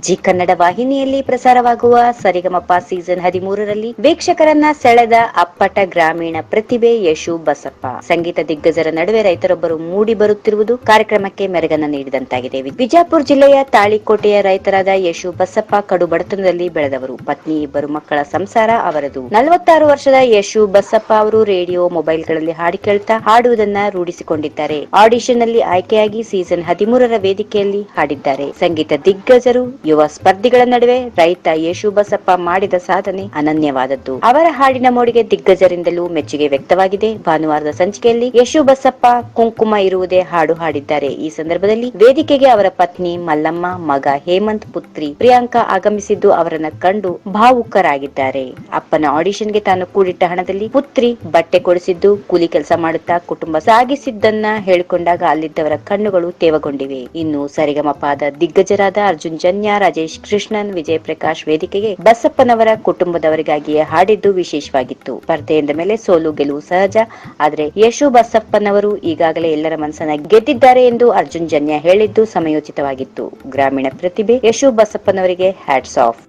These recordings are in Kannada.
ಜಿ ಕನ್ನಡ ವಾಹಿನಿಯಲ್ಲಿ ಪ್ರಸಾರವಾಗುವ ಸರಿಗಮಪ ಸೀಸನ್ 13ರಲ್ಲಿ ವೀಕ್ಷಕರನ್ನ ಸೆಳೆದ ಅಪ್ಪಟ ಗ್ರಾಮೀಣ ಪ್ರತಿಭೆ ಯಶು ಬಸಪ್ಪ. ಸಂಗೀತ ದಿಗ್ಗಜರ ನಡುವೆ ರೈತರೊಬ್ಬರು ಮೂಡಿ ಬರುತ್ತಿರುವುದು ಕಾರ್ಯಕ್ರಮಕ್ಕೆ ಮೆರುಗನ್ನ ನೀಡಿದಂತಾಗಿದೆ. ವಿಜಾಪುರ ಜಿಲ್ಲೆಯ ತಾಳಿಕೋಟೆಯ ರೈತರಾದ ಯಶು ಬಸಪ್ಪ ಕಡು ಬಡತನದಲ್ಲಿ ಬೆಳೆದವರು. ಪತ್ನಿ, ಇಬ್ಬರು ಮಕ್ಕಳ ಸಂಸಾರ ಅವರದು. 46 ವರ್ಷದ ಯಶು ಬಸಪ್ಪ ಅವರು ರೇಡಿಯೋ, ಮೊಬೈಲ್ಗಳಲ್ಲಿ ಹಾಡು ಕೇಳ್ತಾ ಹಾಡುವುದನ್ನ ರೂಢಿಸಿಕೊಂಡಿದ್ದಾರೆ. ಆಡಿಷನ್ ನಲ್ಲಿ ಆಯ್ಕೆಯಾಗಿ ಸೀಸನ್ 13ರ ವೇದಿಕೆಯಲ್ಲಿ ಹಾಡಿದ್ದಾರೆ. ಸಂಗೀತ ದಿಗ್ಗಜರು, ಯುವ ಸ್ಪರ್ಧಿಗಳ ನಡುವೆ ರೈತ ಯಶು ಬಸಪ್ಪ ಮಾಡಿದ ಸಾಧನೆ ಅನನ್ಯವಾದದ್ದು. ಅವರ ಹಾಡಿನ ಮೋಡಿಗೆ ದಿಗ್ಗಜರಿಂದಲೂ ಮೆಚ್ಚುಗೆ ವ್ಯಕ್ತವಾಗಿದೆ. ಭಾನುವಾರದ ಸಂಚಿಕೆಯಲ್ಲಿ ಯಶು ಬಸಪ್ಪ ಕುಂಕುಮ ಇರುವುದೇ ಹಾಡು ಹಾಡಿದ್ದಾರೆ. ಈ ಸಂದರ್ಭದಲ್ಲಿ ವೇದಿಕೆಗೆ ಅವರ ಪತ್ನಿ ಮಲ್ಲಮ್ಮ, ಮಗ ಹೇಮಂತ್, ಪುತ್ರಿ ಪ್ರಿಯಾಂಕಾ ಆಗಮಿಸಿದ್ದು ಅವರನ್ನ ಕಂಡು ಭಾವುಕರಾಗಿದ್ದಾರೆ. ಅಪ್ಪನ ಆಡಿಷನ್ಗೆ ತಾನು ಕೂಡಿಟ್ಟ ಹಣದಲ್ಲಿ ಪುತ್ರಿ ಬಟ್ಟೆ ಕೊಡಿಸಿದ್ದು, ಕೂಲಿ ಕೆಲಸ ಮಾಡುತ್ತಾ ಕುಟುಂಬ ಸಾಗಿಸಿದ್ದನ್ನ ಹೇಳಿಕೊಂಡಾಗ ಅಲ್ಲಿದ್ದವರ ಕಣ್ಣುಗಳು ತೇವಗೊಂಡಿವೆ. ಇನ್ನು ಸರಿಗಮಪಾದ ದಿಗ್ಗಜರಾದ ಅರ್ಜುನ್ ಜನ್ಯ, ರಾಜೇಶ್ ಕೃಷ್ಣನ್, ವಿಜಯ್ ಪ್ರಕಾಶ್ ವೇದಿಕೆಗೆ ಬಸಪ್ಪನವರ ಕುಟುಂಬದವರಿಗಾಗಿಯೇ ಹಾಡಿದ್ದು ವಿಶೇಷವಾಗಿತ್ತು. ಸ್ಪರ್ಧೆಯಿಂದ ಮೇಲೆ ಸೋಲು ಗೆಲುವು ಸಹಜ, ಆದರೆ ಯಶು ಬಸಪ್ಪನವರು ಈಗಾಗಲೇ ಎಲ್ಲರ ಮನಸ್ಸನ್ನ ಗೆದ್ದಿದ್ದಾರೆ ಎಂದು ಅರ್ಜುನ್ ಜನ್ಯ ಹೇಳಿದ್ದು ಸಮಯೋಚಿತವಾಗಿತ್ತು. ಗ್ರಾಮೀಣ ಪ್ರತಿಭೆ ಯಶು ಬಸಪ್ಪನವರಿಗೆ hats off.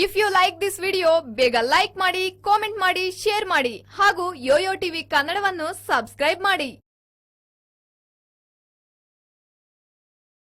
If you like this video, ಬೇಗ ಲೈಕ್ ಮಾಡಿ, ಕಾಮೆಂಟ್ ಮಾಡಿ, ಶೇರ್ ಮಾಡಿ ಹಾಗೂ ಯೋಯೋ ಟಿವಿ ಕನ್ನಡವನ್ನು ಸಬ್ಸ್ಕ್ರೈಬ್ ಮಾಡಿ.